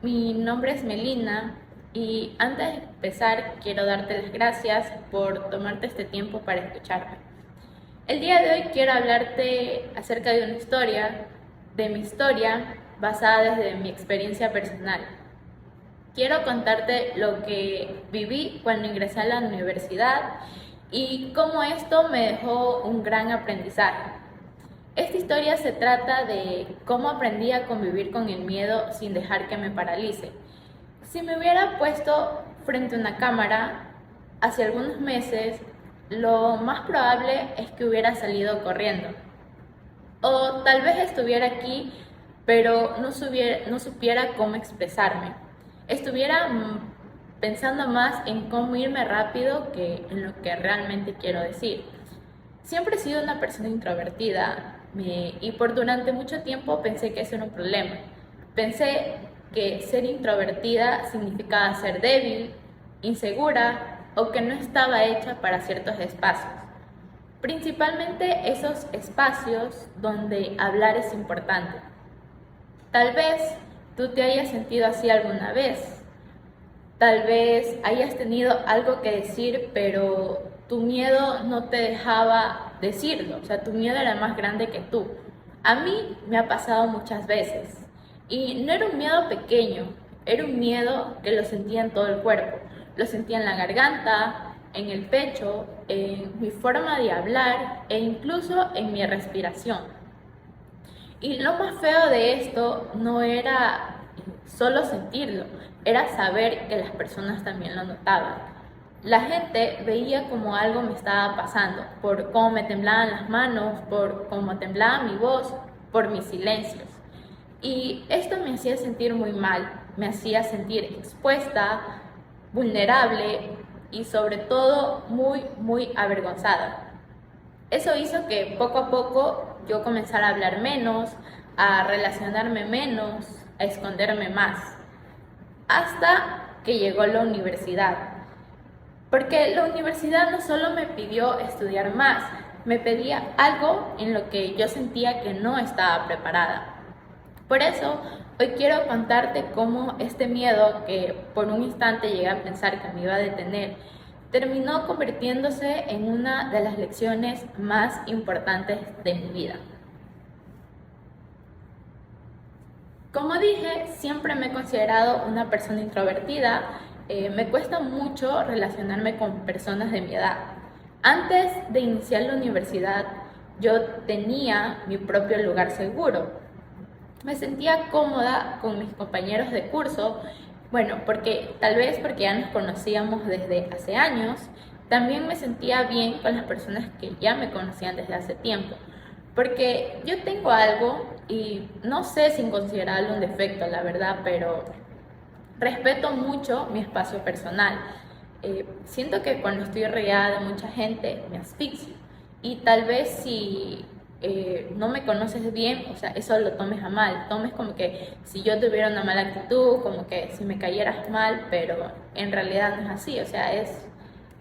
Mi nombre es Melina y antes de empezar quiero darte las gracias por tomarte este tiempo para escucharme. El día de hoy quiero hablarte acerca de una historia, de mi historia basada desde mi experiencia personal. Quiero contarte lo que viví cuando ingresé a la universidad y cómo esto me dejó un gran aprendizaje. Esta historia se trata de cómo aprendí a convivir con el miedo sin dejar que me paralice. Si me hubiera puesto frente a una cámara hace algunos meses, lo más probable es que hubiera salido corriendo. O tal vez estuviera aquí, pero no supiera cómo expresarme. Estuviera pensando más en cómo irme rápido que en lo que realmente quiero decir. Siempre he sido una persona introvertida y por durante mucho tiempo pensé que eso era un problema. Pensé que ser introvertida significaba ser débil, insegura o que no estaba hecha para ciertos espacios. Principalmente esos espacios donde hablar es importante. Tal vez tú te hayas sentido así alguna vez. Tal vez hayas tenido algo que decir, pero tu miedo no te dejaba decirlo. O sea, tu miedo era más grande que tú. A mí me ha pasado muchas veces. Y no era un miedo pequeño, era un miedo que lo sentía en todo el cuerpo. Lo sentía en la garganta, en el pecho, en mi forma de hablar e incluso en mi respiración. Y lo más feo de esto no era solo sentirlo, era saber que las personas también lo notaban. La gente veía como algo me estaba pasando, por cómo me temblaban las manos, por cómo temblaba mi voz, por mis silencios. Y esto me hacía sentir muy mal, me hacía sentir expuesta, vulnerable y sobre todo muy avergonzada. Eso hizo que poco a poco yo comenzara a hablar menos, a relacionarme menos, a esconderme más, hasta que llegó la universidad. Porque la universidad no solo me pidió estudiar más, me pedía algo en lo que yo sentía que no estaba preparada. Por eso, hoy quiero contarte cómo este miedo que por un instante llegué a pensar que me iba a detener, terminó convirtiéndose en una de las lecciones más importantes de mi vida. Como dije, siempre me he considerado una persona introvertida. Me cuesta mucho relacionarme con personas de mi edad. Antes de iniciar la universidad, yo tenía mi propio lugar seguro. Me sentía cómoda con mis compañeros de curso, bueno, tal vez porque ya nos conocíamos desde hace años. También me sentía bien con las personas que ya me conocían desde hace tiempo, porque yo tengo algo y no sé si considerarlo un defecto, la verdad, pero respeto mucho mi espacio personal. Siento que cuando estoy rodeada de mucha gente me asfixio y tal vez si no me conoces bien, o sea, eso lo tomes a mal, tomes como que si yo tuviera una mala actitud, como que si me cayeras mal, pero en realidad no es así, o sea,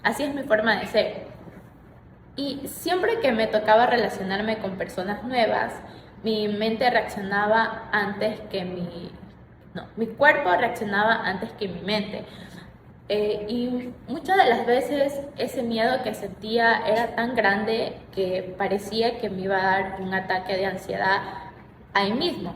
así es mi forma de ser. Y siempre que me tocaba relacionarme con personas nuevas, mi mente reaccionaba antes que mi cuerpo reaccionaba antes que mi mente. Y muchas de las veces ese miedo que sentía era tan grande que parecía que me iba a dar un ataque de ansiedad ahí mismo.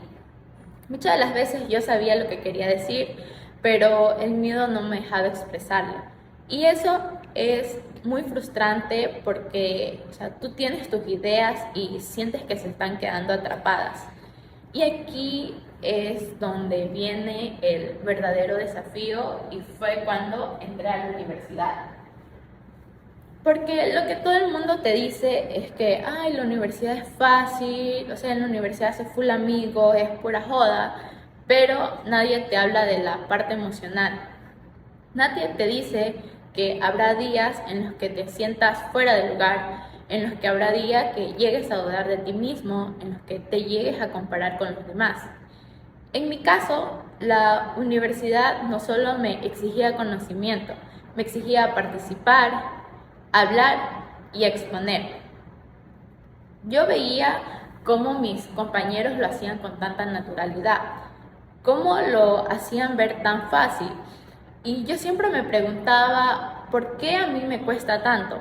Muchas de las veces yo sabía lo que quería decir, pero el miedo no me dejaba expresarlo. Y eso es muy frustrante porque, o sea, tú tienes tus ideas y sientes que se están quedando atrapadas. Y aquí es donde viene el verdadero desafío y fue cuando entré a la universidad. Porque lo que todo el mundo te dice es que, ay, la universidad es fácil, o sea, en la universidad se full amigos, es pura joda, pero nadie te habla de la parte emocional. Nadie te dice que habrá días en los que te sientas fuera de lugar, en los que habrá días que llegues a dudar de ti mismo, en los que te llegues a comparar con los demás. En mi caso, la universidad no solo me exigía conocimiento, me exigía participar, hablar y exponer. Yo veía cómo mis compañeros lo hacían con tanta naturalidad. ¿Cómo lo hacían ver tan fácil? Y yo siempre me preguntaba, ¿por qué a mí me cuesta tanto?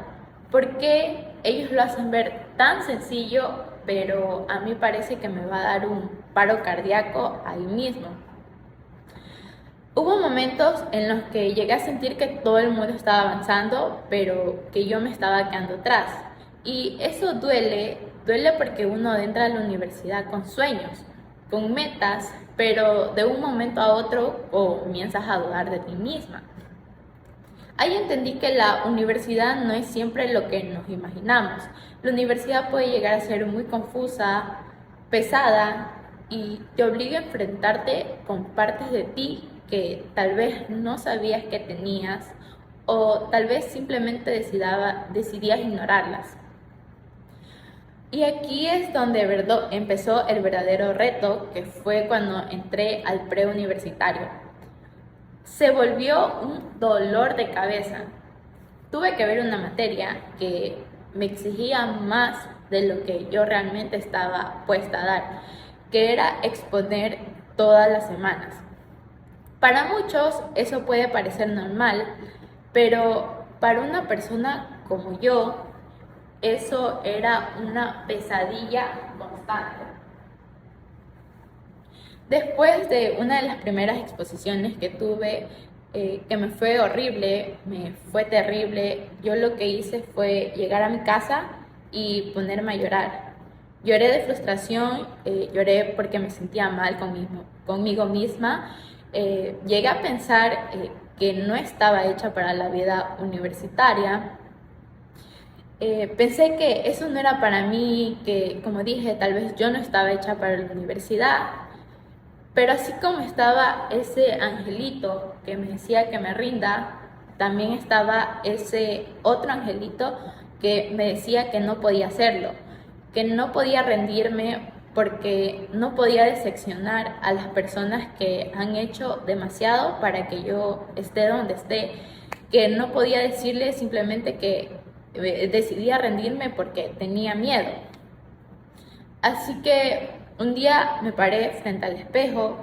¿Por qué ellos lo hacen ver tan sencillo, pero a mí parece que me va a dar un paro cardíaco ahí mismo? Hubo momentos en los que llegué a sentir que todo el mundo estaba avanzando, pero que yo me estaba quedando atrás. Y eso duele porque uno entra a la universidad con sueños, con metas, pero de un momento a otro comienzas a dudar de ti misma. Ahí entendí que la universidad no es siempre lo que nos imaginamos. La universidad puede llegar a ser muy confusa, pesada y te obliga a enfrentarte con partes de ti que tal vez no sabías que tenías o tal vez simplemente decidías ignorarlas. Y aquí es donde empezó el verdadero reto, que fue cuando entré al preuniversitario. Se volvió un dolor de cabeza. Tuve que ver una materia que me exigía más de lo que yo realmente estaba puesta a dar, que era exponer todas las semanas. Para muchos eso puede parecer normal, pero para una persona como yo, eso era una pesadilla constante. Después de una de las primeras exposiciones que tuve, que me fue horrible, me fue terrible, yo lo que hice fue llegar a mi casa y ponerme a llorar. Lloré de frustración, lloré porque me sentía mal conmigo misma. Llegué a pensar que no estaba hecha para la vida universitaria. Pensé que eso no era para mí, que como dije, tal vez yo no estaba hecha para la universidad. Pero así como estaba ese angelito que me decía que me rinda, también estaba ese otro angelito que me decía que no podía hacerlo, que no podía rendirme porque no podía decepcionar a las personas que han hecho demasiado para que yo esté donde esté, que no podía decirle simplemente que decidía rendirme porque tenía miedo. Así que un día me paré frente al espejo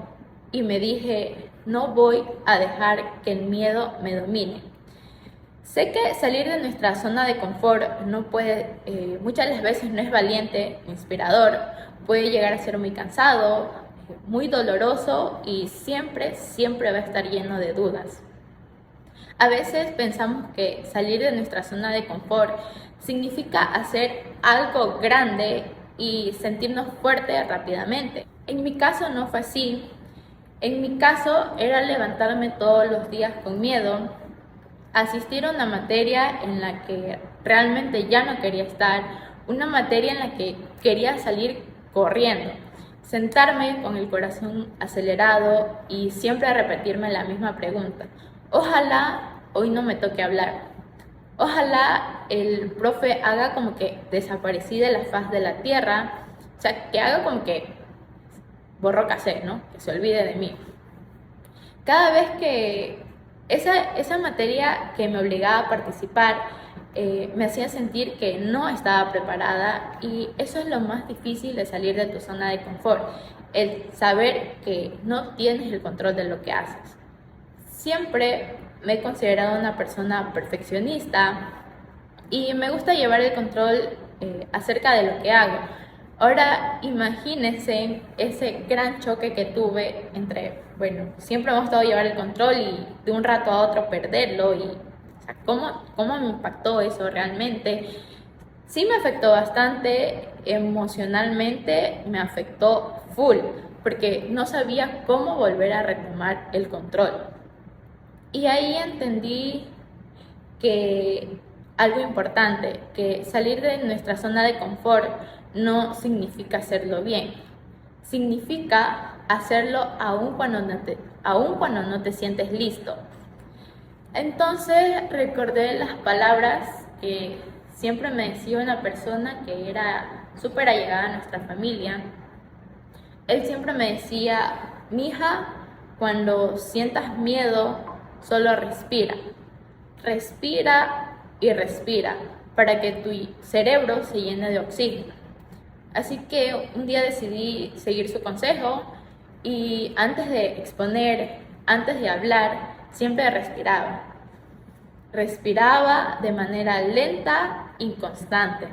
y me dije, no voy a dejar que el miedo me domine. Sé que salir de nuestra zona de confort muchas de las veces no es valiente, inspirador, puede llegar a ser muy cansado, muy doloroso y siempre va a estar lleno de dudas. A veces pensamos que salir de nuestra zona de confort significa hacer algo grande y sentirnos fuertes rápidamente. En mi caso no fue así. En mi caso era levantarme todos los días con miedo, asistir a una materia en la que realmente ya no quería estar, una materia en la que quería salir corriendo, sentarme con el corazón acelerado y siempre repetirme la misma pregunta. Ojalá hoy no me toque hablar. Ojalá el profe haga como que desaparecí de la faz de la tierra, o sea, que haga como que borró cassette, ¿no? Que se olvide de mí. Cada vez que esa materia que me obligaba a participar me hacía sentir que no estaba preparada y eso es lo más difícil de salir de tu zona de confort, el saber que no tienes el control de lo que haces. Siempre me he considerado una persona perfeccionista y me gusta llevar el control acerca de lo que hago. Ahora imagínense ese gran choque que tuve entre, siempre me ha gustado llevar el control y de un rato a otro perderlo o sea, ¿cómo me impactó eso realmente? Sí me afectó bastante, emocionalmente me afectó full, porque no sabía cómo volver a retomar el control. Y ahí entendí que algo importante, que salir de nuestra zona de confort no significa hacerlo bien, significa hacerlo aún cuando no te sientes listo. Entonces recordé las palabras que siempre me decía una persona que era súper allegada a nuestra familia. Él siempre me decía, mija, cuando sientas miedo, solo respira. Respira y respira para que tu cerebro se llene de oxígeno. Así que un día decidí seguir su consejo y antes de exponer, antes de hablar, siempre respiraba. Respiraba de manera lenta y constante.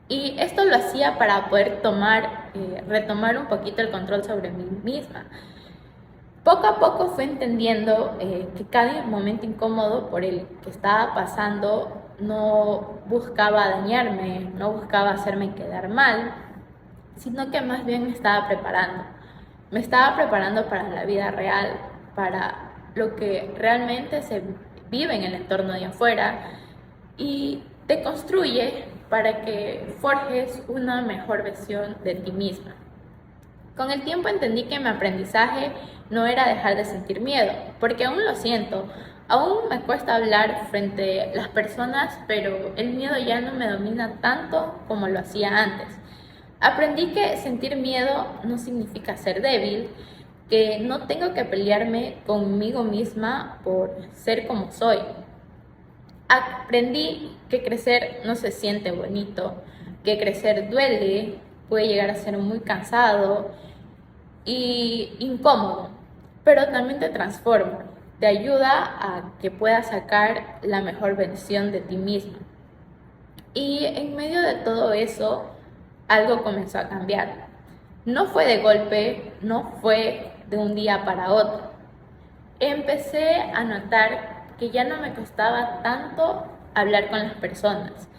Y esto lo hacía para poder retomar un poquito el control sobre mí misma. Poco a poco fui entendiendo que cada momento incómodo por el que estaba pasando no buscaba dañarme, no buscaba hacerme quedar mal, sino que más bien me estaba preparando. Me estaba preparando para la vida real, para lo que realmente se vive en el entorno de afuera y te construye para que forjes una mejor versión de ti misma. Con el tiempo entendí que mi aprendizaje no era dejar de sentir miedo, porque aún lo siento, aún me cuesta hablar frente a las personas, pero el miedo ya no me domina tanto como lo hacía antes. Aprendí que sentir miedo no significa ser débil, que no tengo que pelearme conmigo misma por ser como soy. Aprendí que crecer no se siente bonito, que crecer duele, puede llegar a ser muy cansado y incómodo, pero también te transforma, te ayuda a que puedas sacar la mejor versión de ti mismo. Y en medio de todo eso, algo comenzó a cambiar. No fue de golpe, no fue de un día para otro. Empecé a notar que ya no me costaba tanto hablar con las personas.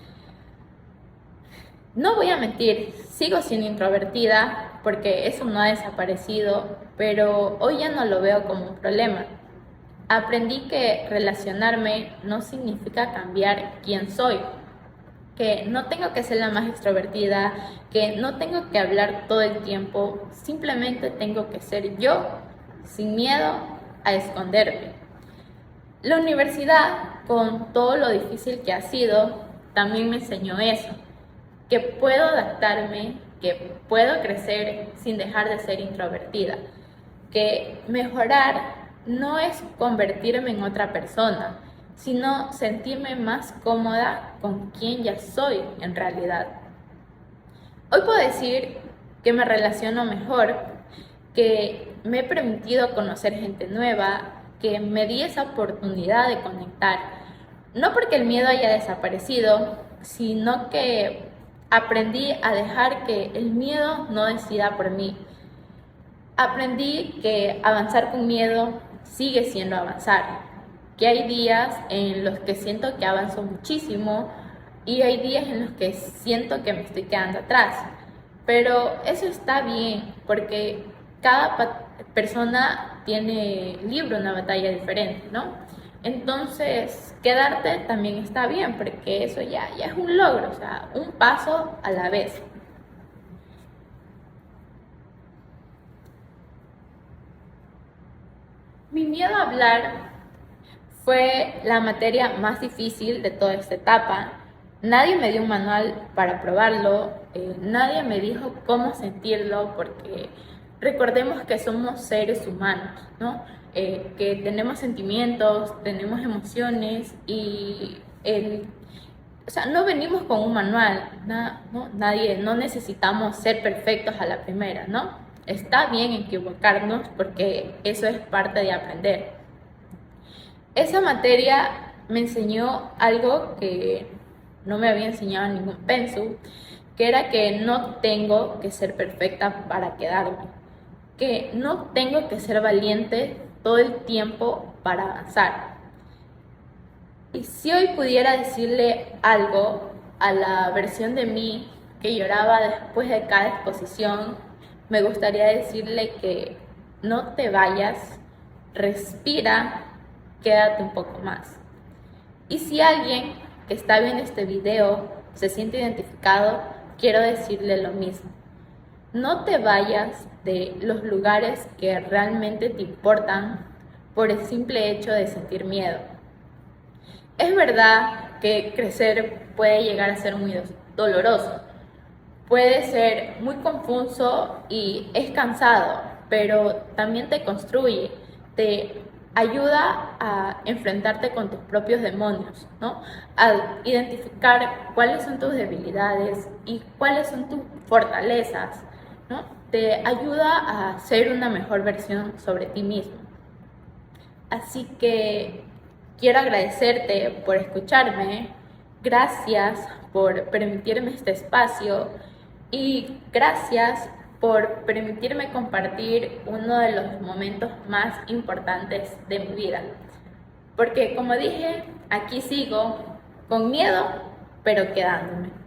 No voy a mentir, sigo siendo introvertida porque eso no ha desaparecido, pero hoy ya no lo veo como un problema. Aprendí que relacionarme no significa cambiar quién soy, que no tengo que ser la más extrovertida, que no tengo que hablar todo el tiempo, simplemente tengo que ser yo, sin miedo a esconderme. La universidad, con todo lo difícil que ha sido, también me enseñó eso, que puedo adaptarme, que puedo crecer sin dejar de ser introvertida, que mejorar no es convertirme en otra persona, sino sentirme más cómoda con quien ya soy en realidad. Hoy puedo decir que me relaciono mejor, que me he permitido conocer gente nueva, que me di esa oportunidad de conectar, no porque el miedo haya desaparecido, sino que aprendí a dejar que el miedo no decida por mí. Aprendí que avanzar con miedo sigue siendo avanzar, que hay días en los que siento que avanzo muchísimo y hay días en los que siento que me estoy quedando atrás, pero eso está bien porque cada persona tiene libre una batalla diferente, ¿no? Entonces, quedarte también está bien porque eso ya es un logro, o sea, un paso a la vez. Mi miedo a hablar fue la materia más difícil de toda esta etapa. Nadie me dio un manual para probarlo, nadie me dijo cómo sentirlo, porque recordemos que somos seres humanos, ¿no? Que tenemos sentimientos, tenemos emociones y no venimos con un manual, ¿no? No necesitamos ser perfectos a la primera, ¿no? Está bien equivocarnos porque eso es parte de aprender. Esa materia me enseñó algo que no me había enseñado en ningún pensum, que era que no tengo que ser perfecta para quedarme, que no tengo que ser valiente todo el tiempo para avanzar. Y si hoy pudiera decirle algo a la versión de mí que lloraba después de cada exposición, me gustaría decirle que no te vayas, respira, quédate un poco más. Y si alguien que está viendo este video se siente identificado, quiero decirle lo mismo. No te vayas de los lugares que realmente te importan por el simple hecho de sentir miedo. Es verdad que crecer puede llegar a ser muy doloroso, puede ser muy confuso y es cansado, pero también te construye, te ayuda a enfrentarte con tus propios demonios, ¿no? A identificar cuáles son tus debilidades y cuáles son tus fortalezas, ¿no? te ayuda a ser una mejor versión sobre ti mismo. Así que quiero agradecerte por escucharme, gracias por permitirme este espacio y gracias por permitirme compartir uno de los momentos más importantes de mi vida. Porque como dije, aquí sigo con miedo, pero quedándome.